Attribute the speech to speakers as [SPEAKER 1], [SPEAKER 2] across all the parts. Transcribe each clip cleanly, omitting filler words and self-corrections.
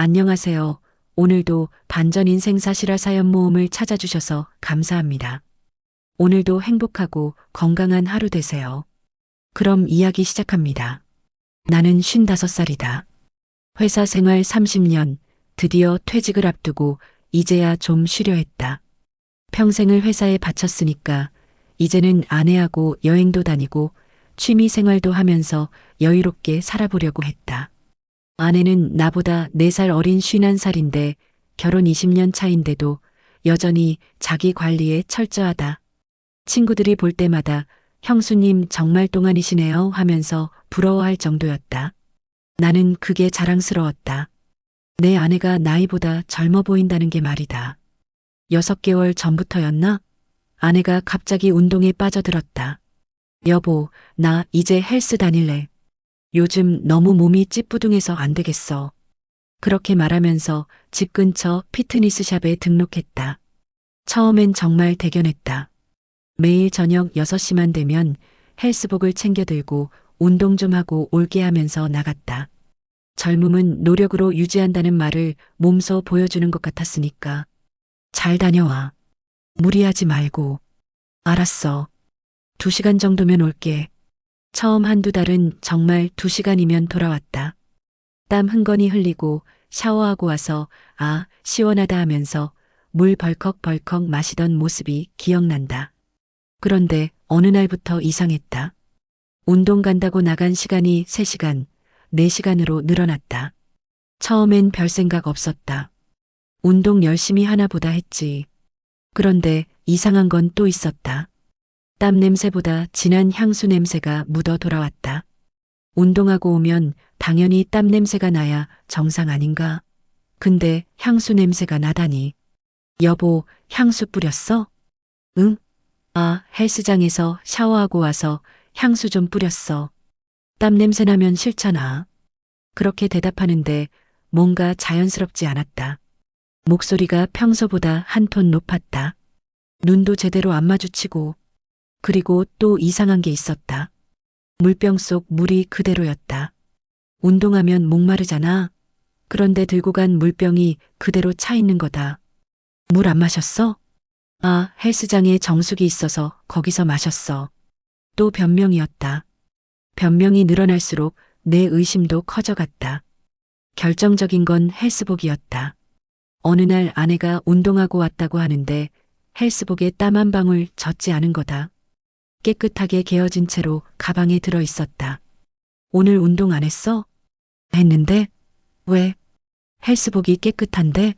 [SPEAKER 1] 안녕하세요. 오늘도 반전 인생 사실화 사연 모음을 찾아주셔서 감사합니다. 오늘도 행복하고 건강한 하루 되세요. 그럼 이야기 시작합니다. 나는 55살이다. 회사 생활 30년, 드디어 퇴직을 앞두고 이제야 좀 쉬려 했다. 평생을 회사에 바쳤으니까 이제는 아내하고 여행도 다니고 취미 생활도 하면서 여유롭게 살아보려고 했다. 아내는 나보다 4살 어린 51살인데 결혼 20년 차인데도 여전히 자기 관리에 철저하다. 친구들이 볼 때마다 형수님 정말 동안이시네요 하면서 부러워할 정도였다. 나는 그게 자랑스러웠다. 내 아내가 나이보다 젊어 보인다는 게 말이다. 6개월 전부터였나? 아내가 갑자기 운동에 빠져들었다. 여보, 나 이제 헬스 다닐래. 요즘 너무 몸이 찌뿌둥해서 안 되겠어. 그렇게 말하면서 집 근처 피트니스샵에 등록했다. 처음엔 정말 대견했다. 매일 저녁 6시만 되면 헬스복을 챙겨 들고 운동 좀 하고 올게 하면서 나갔다. 젊음은 노력으로 유지한다는 말을 몸소 보여주는 것 같았으니까. 잘 다녀와. 무리하지 말고. 알았어. 2시간 정도면 올게. 처음 한두 달은 정말 2시간이면 돌아왔다. 땀 흥건히 흘리고 샤워하고 와서 아, 시원하다 하면서 물 벌컥벌컥 마시던 모습이 기억난다. 그런데 어느 날부터 이상했다. 운동 간다고 나간 시간이 3시간, 4시간으로 늘어났다. 처음엔 별 생각 없었다. 운동 열심히 하나 보다 했지. 그런데 이상한 건 또 있었다. 땀 냄새보다 진한 향수 냄새가 묻어 돌아왔다. 운동하고 오면 당연히 땀 냄새가 나야 정상 아닌가? 근데 향수 냄새가 나다니. 여보, 향수 뿌렸어? 응? 아, 헬스장에서 샤워하고 와서 향수 좀 뿌렸어. 땀 냄새 나면 싫잖아. 그렇게 대답하는데 뭔가 자연스럽지 않았다. 목소리가 평소보다 한 톤 높았다. 눈도 제대로 안 마주치고. 그리고 또 이상한 게 있었다. 물병 속 물이 그대로였다. 운동하면 목마르잖아. 그런데 들고 간 물병이 그대로 차 있는 거다. 물 안 마셨어? 아, 헬스장에 정수기 있어서 거기서 마셨어. 또 변명이었다. 변명이 늘어날수록 내 의심도 커져갔다. 결정적인 건 헬스복이었다. 어느 날 아내가 운동하고 왔다고 하는데 헬스복에 땀 한 방울 젖지 않은 거다. 깨끗하게 개어진 채로 가방에 들어 있었다. 오늘 운동 안 했어? 했는데? 왜? 헬스복이 깨끗한데?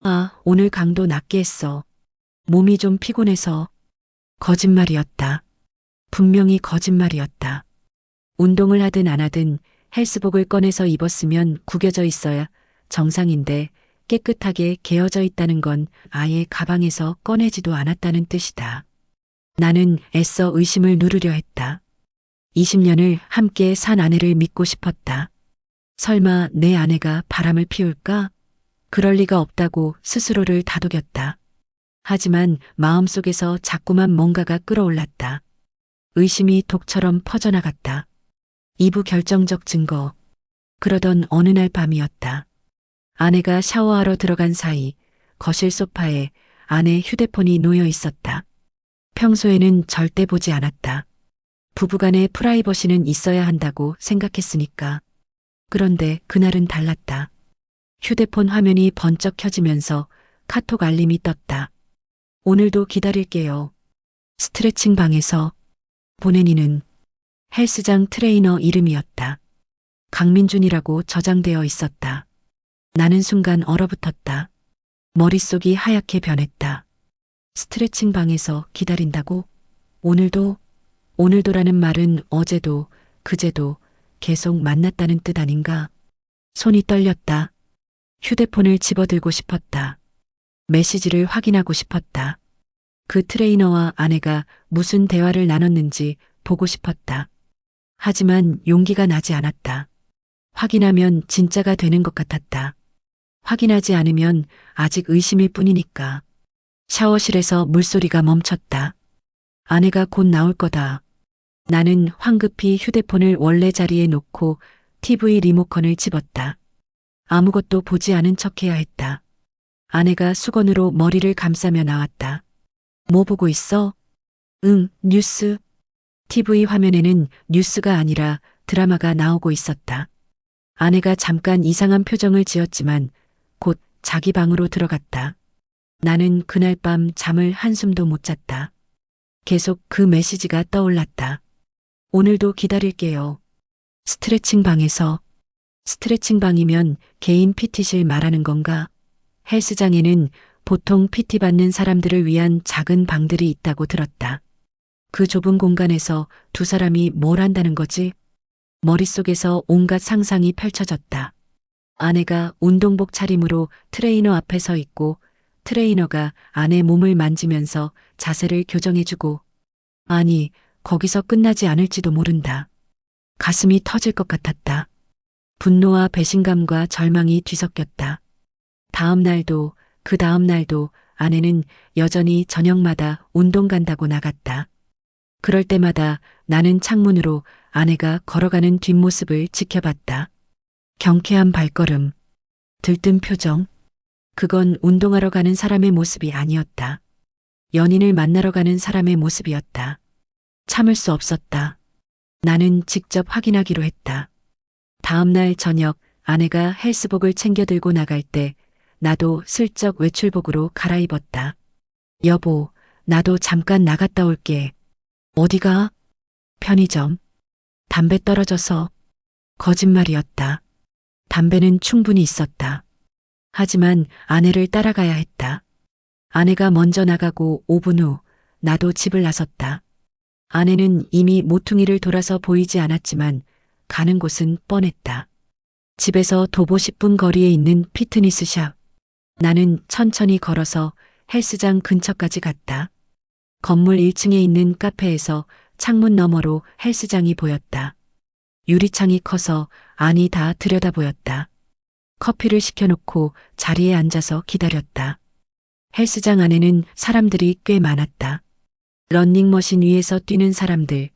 [SPEAKER 1] 아, 오늘 강도 낮게 했어. 몸이 좀 피곤해서. 거짓말이었다. 분명히 거짓말이었다. 운동을 하든 안 하든 헬스복을 꺼내서 입었으면 구겨져 있어야 정상인데 깨끗하게 개어져 있다는 건 아예 가방에서 꺼내지도 않았다는 뜻이다. 나는 애써 의심을 누르려 했다. 20년을 함께 산 아내를 믿고 싶었다. 설마 내 아내가 바람을 피울까? 그럴 리가 없다고 스스로를 다독였다. 하지만 마음속에서 자꾸만 뭔가가 끌어올랐다. 의심이 독처럼 퍼져나갔다. 이부 결정적 증거. 그러던 어느 날 밤이었다. 아내가 샤워하러 들어간 사이 거실 소파에 아내 휴대폰이 놓여 있었다. 평소에는 절대 보지 않았다. 부부간의 프라이버시는 있어야 한다고 생각했으니까. 그런데 그날은 달랐다. 휴대폰 화면이 번쩍 켜지면서 카톡 알림이 떴다. 오늘도 기다릴게요. 스트레칭 방에서 보내니는 헬스장 트레이너 이름이었다. 강민준이라고 저장되어 있었다. 나는 순간 얼어붙었다. 머릿속이 하얗게 변했다. 스트레칭 방에서 기다린다고? 오늘도라는 말은 어제도, 그제도 계속 만났다는 뜻 아닌가? 손이 떨렸다. 휴대폰을 집어들고 싶었다. 메시지를 확인하고 싶었다. 그 트레이너와 아내가 무슨 대화를 나눴는지 보고 싶었다. 하지만 용기가 나지 않았다. 확인하면 진짜가 되는 것 같았다. 확인하지 않으면 아직 의심일 뿐이니까. 샤워실에서 물소리가 멈췄다. 아내가 곧 나올 거다. 나는 황급히 휴대폰을 원래 자리에 놓고 TV 리모컨을 집었다. 아무것도 보지 않은 척해야 했다. 아내가 수건으로 머리를 감싸며 나왔다. 뭐 보고 있어? 응, 뉴스. TV 화면에는 뉴스가 아니라 드라마가 나오고 있었다. 아내가 잠깐 이상한 표정을 지었지만 곧 자기 방으로 들어갔다. 나는 그날 밤 잠을 한숨도 못 잤다. 계속 그 메시지가 떠올랐다. 오늘도 기다릴게요. 스트레칭 방에서. 스트레칭 방이면 개인 PT실 말하는 건가? 헬스장에는 보통 PT 받는 사람들을 위한 작은 방들이 있다고 들었다. 그 좁은 공간에서 두 사람이 뭘 한다는 거지? 머릿속에서 온갖 상상이 펼쳐졌다. 아내가 운동복 차림으로 트레이너 앞에 서 있고 트레이너가 아내 몸을 만지면서 자세를 교정해주고, 아니, 거기서 끝나지 않을지도 모른다. 가슴이 터질 것 같았다. 분노와 배신감과 절망이 뒤섞였다. 다음 날도 그 다음 날도 아내는 여전히 저녁마다 운동 간다고 나갔다. 그럴 때마다 나는 창문으로 아내가 걸어가는 뒷모습을 지켜봤다. 경쾌한 발걸음, 들뜬 표정. 그건 운동하러 가는 사람의 모습이 아니었다. 연인을 만나러 가는 사람의 모습이었다. 참을 수 없었다. 나는 직접 확인하기로 했다. 다음 날 저녁 아내가 헬스복을 챙겨 들고 나갈 때 나도 슬쩍 외출복으로 갈아입었다. 여보, 나도 잠깐 나갔다 올게. 어디가? 편의점. 담배 떨어져서. 거짓말이었다. 담배는 충분히 있었다. 하지만 아내를 따라가야 했다. 아내가 먼저 나가고 5분 후 나도 집을 나섰다. 아내는 이미 모퉁이를 돌아서 보이지 않았지만 가는 곳은 뻔했다. 집에서 도보 10분 거리에 있는 피트니스샵. 나는 천천히 걸어서 헬스장 근처까지 갔다. 건물 1층에 있는 카페에서 창문 너머로 헬스장이 보였다. 유리창이 커서 안이 다 들여다 보였다. 커피를 시켜놓고 자리에 앉아서 기다렸다. 헬스장 안에는 사람들이 꽤 많았다. 러닝머신 위에서 뛰는 사람들,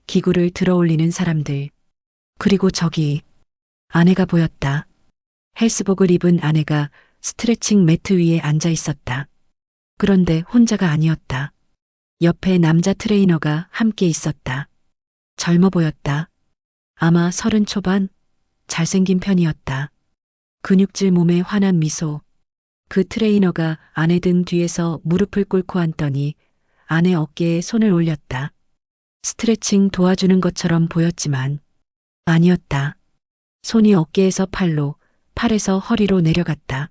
[SPEAKER 1] 기구를 들어 올리는 사람들. 그리고 저기 아내가 보였다. 헬스복을 입은 아내가 스트레칭 매트 위에 앉아 있었다. 그런데 혼자가 아니었다. 옆에 남자 트레이너가 함께 있었다. 젊어 보였다. 아마 30 초반? 잘생긴 편이었다. 근육질 몸에 환한 미소. 그 트레이너가 아내 등 뒤에서 무릎을 꿇고 앉더니 아내 어깨에 손을 올렸다. 스트레칭 도와주는 것처럼 보였지만 아니었다. 손이 어깨에서 팔로, 팔에서 허리로 내려갔다.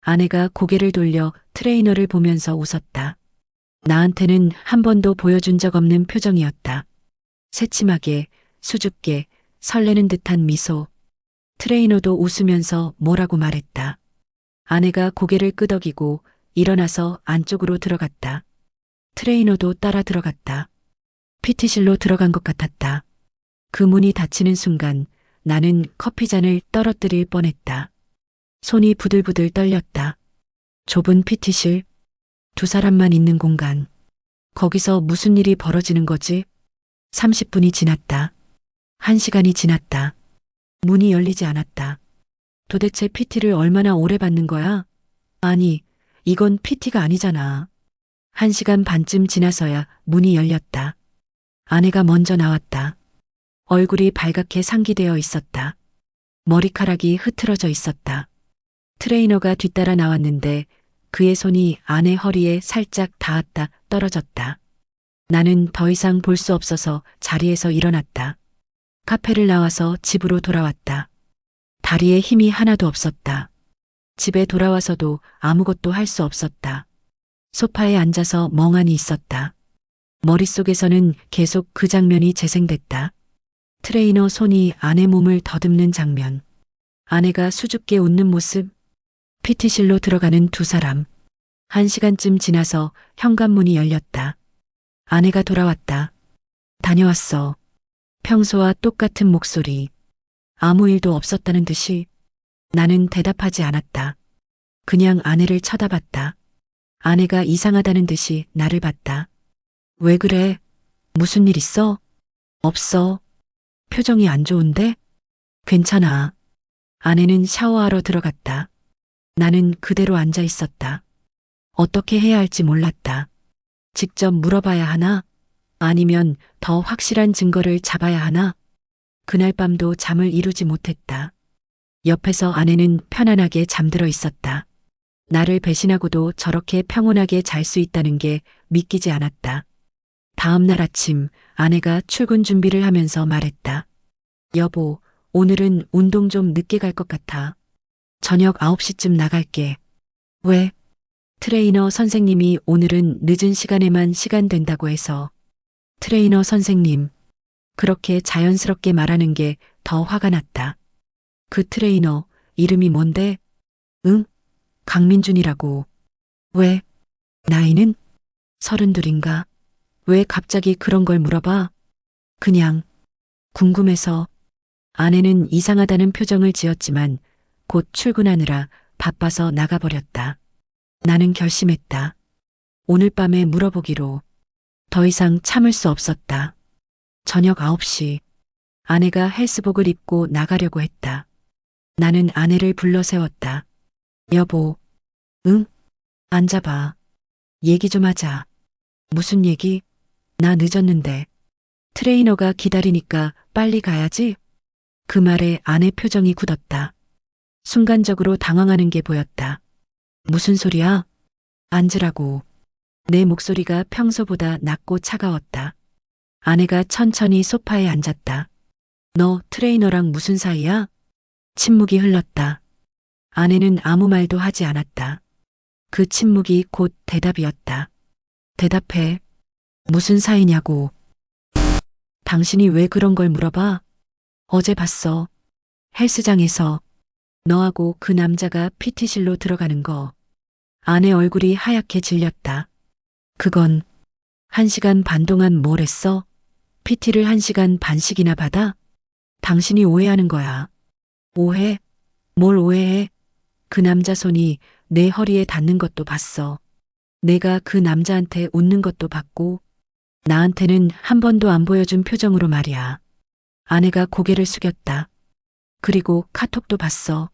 [SPEAKER 1] 아내가 고개를 돌려 트레이너를 보면서 웃었다. 나한테는 한 번도 보여준 적 없는 표정이었다. 새침하게, 수줍게, 설레는 듯한 미소. 트레이너도 웃으면서 뭐라고 말했다. 아내가 고개를 끄덕이고 일어나서 안쪽으로 들어갔다. 트레이너도 따라 들어갔다. PT실로 들어간 것 같았다. 그 문이 닫히는 순간 나는 커피잔을 떨어뜨릴 뻔했다. 손이 부들부들 떨렸다. 좁은 PT실, 두 사람만 있는 공간. 거기서 무슨 일이 벌어지는 거지? 30분이 지났다. 1시간이 지났다. 문이 열리지 않았다. 도대체 PT를 얼마나 오래 받는 거야? 아니, 이건 PT가 아니잖아. 1시간 반쯤 지나서야 문이 열렸다. 아내가 먼저 나왔다. 얼굴이 발갛게 상기되어 있었다. 머리카락이 흐트러져 있었다. 트레이너가 뒤따라 나왔는데 그의 손이 아내 허리에 살짝 닿았다 떨어졌다. 나는 더 이상 볼 수 없어서 자리에서 일어났다. 카페를 나와서 집으로 돌아왔다. 다리에 힘이 하나도 없었다. 집에 돌아와서도 아무것도 할 수 없었다. 소파에 앉아서 멍하니 있었다. 머릿속에서는 계속 그 장면이 재생됐다. 트레이너 손이 아내 몸을 더듬는 장면. 아내가 수줍게 웃는 모습. PT실로 들어가는 두 사람. 1시간쯤 지나서 현관문이 열렸다. 아내가 돌아왔다. 다녀왔어. 평소와 똑같은 목소리. 아무 일도 없었다는 듯이. 나는 대답하지 않았다. 그냥 아내를 쳐다봤다. 아내가 이상하다는 듯이 나를 봤다. 왜 그래? 무슨 일 있어? 없어. 표정이 안 좋은데? 괜찮아. 아내는 샤워하러 들어갔다. 나는 그대로 앉아 있었다. 어떻게 해야 할지 몰랐다. 직접 물어봐야 하나? 아니면 더 확실한 증거를 잡아야 하나? 그날 밤도 잠을 이루지 못했다. 옆에서 아내는 편안하게 잠들어 있었다. 나를 배신하고도 저렇게 평온하게 잘 수 있다는 게 믿기지 않았다. 다음 날 아침 아내가 출근 준비를 하면서 말했다. 여보, 오늘은 운동 좀 늦게 갈 것 같아. 저녁 9시쯤 나갈게. 왜? 트레이너 선생님이 오늘은 늦은 시간에만 시간 된다고 해서. 트레이너 선생님. 그렇게 자연스럽게 말하는 게 더 화가 났다. 그 트레이너 이름이 뭔데? 응? 강민준이라고. 왜? 나이는? 32인가? 왜 갑자기 그런 걸 물어봐? 그냥 궁금해서. 아내는 이상하다는 표정을 지었지만 곧 출근하느라 바빠서 나가버렸다. 나는 결심했다. 오늘 밤에 물어보기로. 더 이상 참을 수 없었다. 저녁 9시 아내가 헬스복을 입고 나가려고 했다. 나는 아내를 불러 세웠다. 여보. 응? 앉아봐. 얘기 좀 하자. 무슨 얘기? 나 늦었는데. 트레이너가 기다리니까 빨리 가야지. 그 말에 아내 표정이 굳었다. 순간적으로 당황하는 게 보였다. 무슨 소리야? 앉으라고. 내 목소리가 평소보다 낮고 차가웠다. 아내가 천천히 소파에 앉았다. 너 트레이너랑 무슨 사이야? 침묵이 흘렀다. 아내는 아무 말도 하지 않았다. 그 침묵이 곧 대답이었다. 대답해. 무슨 사이냐고. 당신이 왜 그런 걸 물어봐? 어제 봤어. 헬스장에서 너하고 그 남자가 PT실로 들어가는 거. 아내 얼굴이 하얗게 질렸다. 그건 1시간 반 동안 뭘 했어? PT를 1시간 반씩이나 받아? 당신이 오해하는 거야. 오해? 뭘 오해해? 그 남자 손이 내 허리에 닿는 것도 봤어. 내가 그 남자한테 웃는 것도 봤고, 나한테는 한 번도 안 보여준 표정으로 말이야. 아내가 고개를 숙였다. 그리고 카톡도 봤어.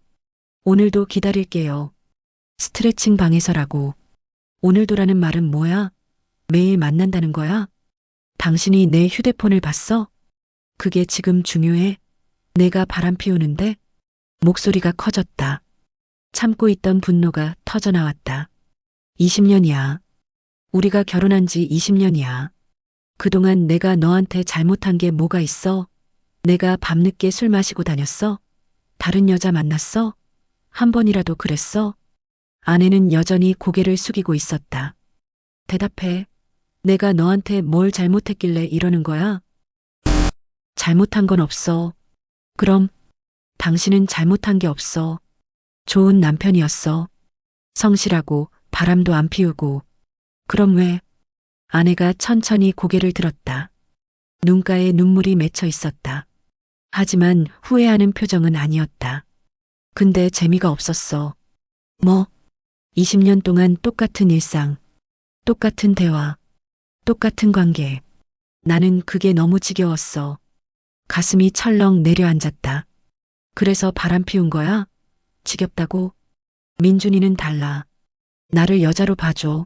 [SPEAKER 1] 오늘도 기다릴게요. 스트레칭 방에서라고. 오늘도라는 말은 뭐야? 매일 만난다는 거야? 당신이 내 휴대폰을 봤어? 그게 지금 중요해? 내가 바람 피우는데? 목소리가 커졌다. 참고 있던 분노가 터져나왔다. 20년이야. 우리가 결혼한 지 20년이야. 그동안 내가 너한테 잘못한 게 뭐가 있어? 내가 밤늦게 술 마시고 다녔어? 다른 여자 만났어? 한 번이라도 그랬어? 아내는 여전히 고개를 숙이고 있었다. 대답해. 내가 너한테 뭘 잘못했길래 이러는 거야? 잘못한 건 없어. 그럼 당신은 잘못한 게 없어. 좋은 남편이었어. 성실하고 바람도 안 피우고. 그럼 왜? 아내가 천천히 고개를 들었다. 눈가에 눈물이 맺혀 있었다. 하지만 후회하는 표정은 아니었다. 근데 재미가 없었어. 뭐? 20년 동안 똑같은 일상, 똑같은 대화, 똑같은 관계. 나는 그게 너무 지겨웠어. 가슴이 철렁 내려앉았다. 그래서 바람 피운 거야? 지겹다고? 민준이는 달라. 나를 여자로 봐줘.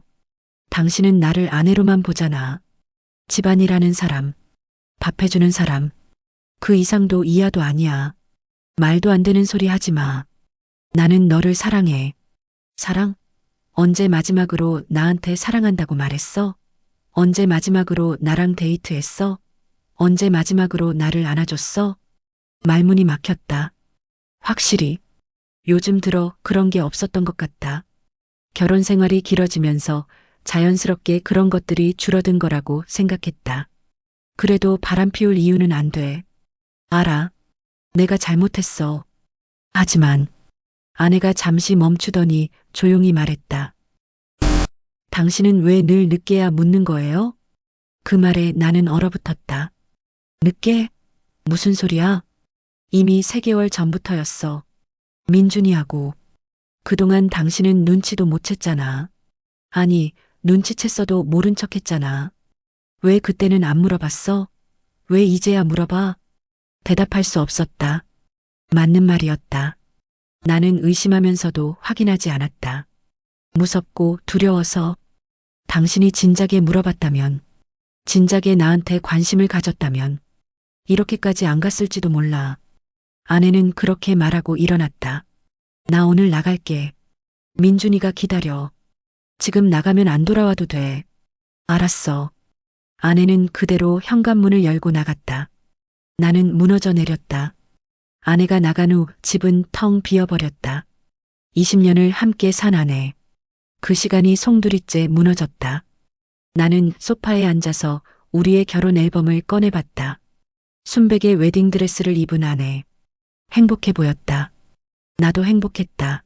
[SPEAKER 1] 당신은 나를 아내로만 보잖아. 집안일하는 사람, 밥 해주는 사람. 그 이상도 이하도 아니야. 말도 안 되는 소리 하지 마. 나는 너를 사랑해. 사랑? 언제 마지막으로 나한테 사랑한다고 말했어? 언제 마지막으로 나랑 데이트했어? 언제 마지막으로 나를 안아줬어? 말문이 막혔다. 확실히 요즘 들어 그런 게 없었던 것 같다. 결혼 생활이 길어지면서 자연스럽게 그런 것들이 줄어든 거라고 생각했다. 그래도 바람 피울 이유는 안 돼. 알아. 내가 잘못했어. 하지만 아내가 잠시 멈추더니 조용히 말했다. 당신은 왜 늘 늦게야 묻는 거예요? 그 말에 나는 얼어붙었다. 늦게? 무슨 소리야? 이미 3개월 전부터였어. 민준이하고. 그동안 당신은 눈치도 못 챘잖아. 아니, 눈치챘어도 모른 척 했잖아. 왜 그때는 안 물어봤어? 왜 이제야 물어봐? 대답할 수 없었다. 맞는 말이었다. 나는 의심하면서도 확인하지 않았다. 무섭고 두려워서. 당신이 진작에 물어봤다면, 진작에 나한테 관심을 가졌다면 이렇게까지 안 갔을지도 몰라. 아내는 그렇게 말하고 일어났다. 나 오늘 나갈게. 민준이가 기다려. 지금 나가면 안 돌아와도 돼. 알았어. 아내는 그대로 현관문을 열고 나갔다. 나는 무너져 내렸다. 아내가 나간 후 집은 텅 비어버렸다. 20년을 함께 산 아내. 그 시간이 송두리째 무너졌다. 나는 소파에 앉아서 우리의 결혼 앨범을 꺼내봤다. 순백의 웨딩드레스를 입은 아내. 행복해 보였다. 나도 행복했다.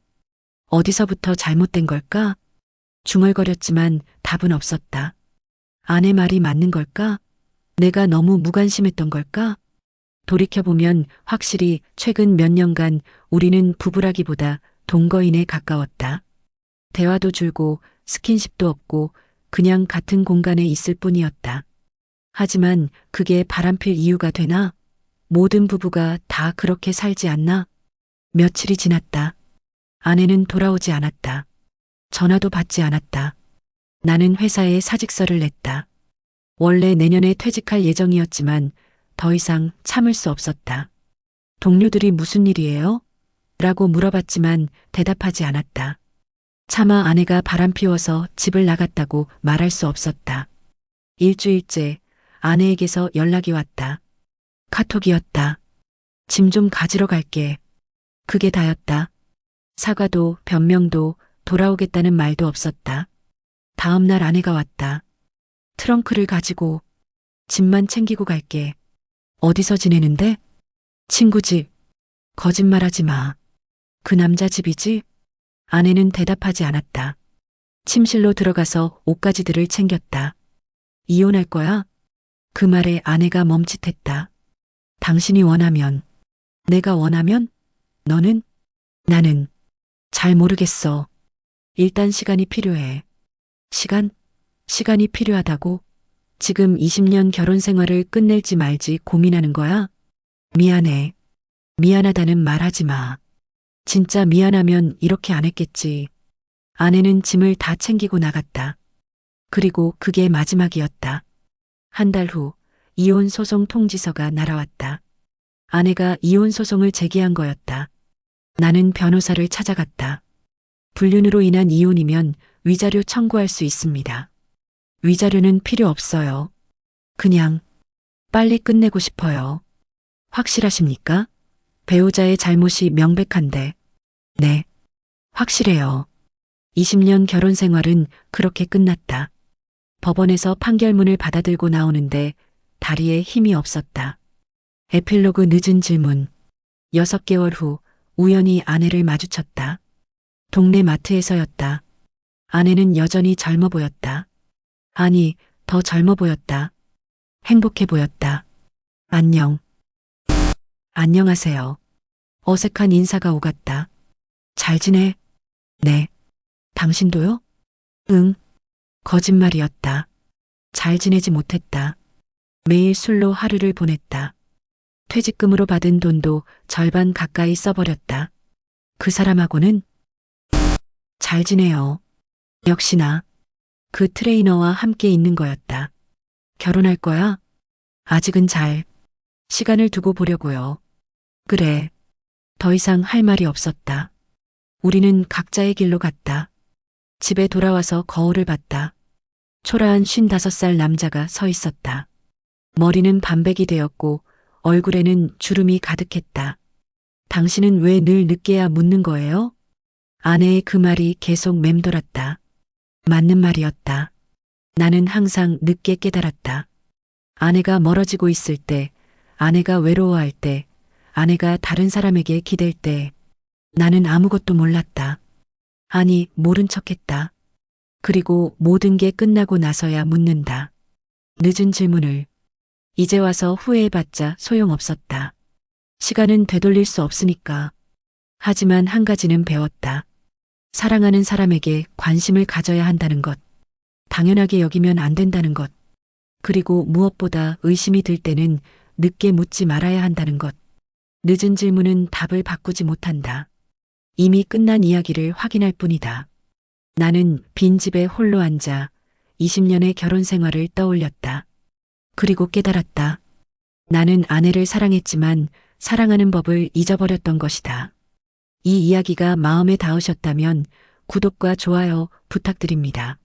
[SPEAKER 1] 어디서부터 잘못된 걸까? 중얼거렸지만 답은 없었다. 아내 말이 맞는 걸까? 내가 너무 무관심했던 걸까? 돌이켜보면 확실히 최근 몇 년간 우리는 부부라기보다 동거인에 가까웠다. 대화도 줄고 스킨십도 없고 그냥 같은 공간에 있을 뿐이었다. 하지만 그게 바람필 이유가 되나? 모든 부부가 다 그렇게 살지 않나? 며칠이 지났다. 아내는 돌아오지 않았다. 전화도 받지 않았다. 나는 회사에 사직서를 냈다. 원래 내년에 퇴직할 예정이었지만 더 이상 참을 수 없었다. 동료들이 무슨 일이에요? 라고 물어봤지만 대답하지 않았다. 차마 아내가 바람 피워서 집을 나갔다고 말할 수 없었다. 일주일째 아내에게서 연락이 왔다. 카톡이었다. 짐 좀 가지러 갈게. 그게 다였다. 사과도 변명도 돌아오겠다는 말도 없었다. 다음 날 아내가 왔다. 트렁크를 가지고 짐만 챙기고 갈게. 어디서 지내는데? 친구 집. 거짓말하지 마. 그 남자 집이지? 아내는 대답하지 않았다. 침실로 들어가서 옷가지들을 챙겼다. 이혼할 거야? 그 말에 아내가 멈칫했다. 당신이 원하면, 내가 원하면? 너는? 나는 잘 모르겠어. 일단 시간이 필요해. 시간이 필요하다고? 지금 20년 결혼 생활을 끝낼지 말지 고민하는 거야? 미안해. 미안하다는 말 하지 마. 진짜 미안하면 이렇게 안 했겠지. 아내는 짐을 다 챙기고 나갔다. 그리고 그게 마지막이었다. 한 달 후 이혼 소송 통지서가 날아왔다. 아내가 이혼 소송을 제기한 거였다. 나는 변호사를 찾아갔다. 불륜으로 인한 이혼이면 위자료 청구할 수 있습니다. 위자료는 필요 없어요. 그냥 빨리 끝내고 싶어요. 확실하십니까? 배우자의 잘못이 명백한데. 네, 확실해요. 20년 결혼 생활은 그렇게 끝났다. 법원에서 판결문을 받아들고 나오는데 다리에 힘이 없었다. 에필로그 늦은 질문. 6개월 후 우연히 아내를 마주쳤다. 동네 마트에서였다. 아내는 여전히 젊어 보였다. 아니, 더 젊어 보였다. 행복해 보였다. 안녕. 안녕하세요. 어색한 인사가 오갔다. 잘 지내? 네. 당신도요? 응. 거짓말이었다. 잘 지내지 못했다. 매일 술로 하루를 보냈다. 퇴직금으로 받은 돈도 절반 가까이 써버렸다. 그 사람하고는 잘 지내요. 역시나 그 트레이너와 함께 있는 거였다. 결혼할 거야? 아직은 시간을 두고 보려고요. 그래. 더 이상 할 말이 없었다. 우리는 각자의 길로 갔다. 집에 돌아와서 거울을 봤다. 초라한 55살 남자가 서 있었다. 머리는 반백이 되었고 얼굴에는 주름이 가득했다. 당신은 왜 늘 늦게야 묻는 거예요? 아내의 그 말이 계속 맴돌았다. 맞는 말이었다. 나는 항상 늦게 깨달았다. 아내가 멀어지고 있을 때, 아내가 외로워할 때, 아내가 다른 사람에게 기댈 때, 나는 아무것도 몰랐다. 아니, 모른 척했다. 그리고 모든 게 끝나고 나서야 묻는다. 늦은 질문을. 이제 와서 후회해봤자 소용없었다. 시간은 되돌릴 수 없으니까. 하지만 한 가지는 배웠다. 사랑하는 사람에게 관심을 가져야 한다는 것. 당연하게 여기면 안 된다는 것. 그리고 무엇보다 의심이 들 때는 늦게 묻지 말아야 한다는 것. 늦은 질문은 답을 바꾸지 못한다. 이미 끝난 이야기를 확인할 뿐이다. 나는 빈집에 홀로 앉아 20년의 결혼 생활을 떠올렸다. 그리고 깨달았다. 나는 아내를 사랑했지만 사랑하는 법을 잊어버렸던 것이다. 이 이야기가 마음에 닿으셨다면 구독과 좋아요 부탁드립니다.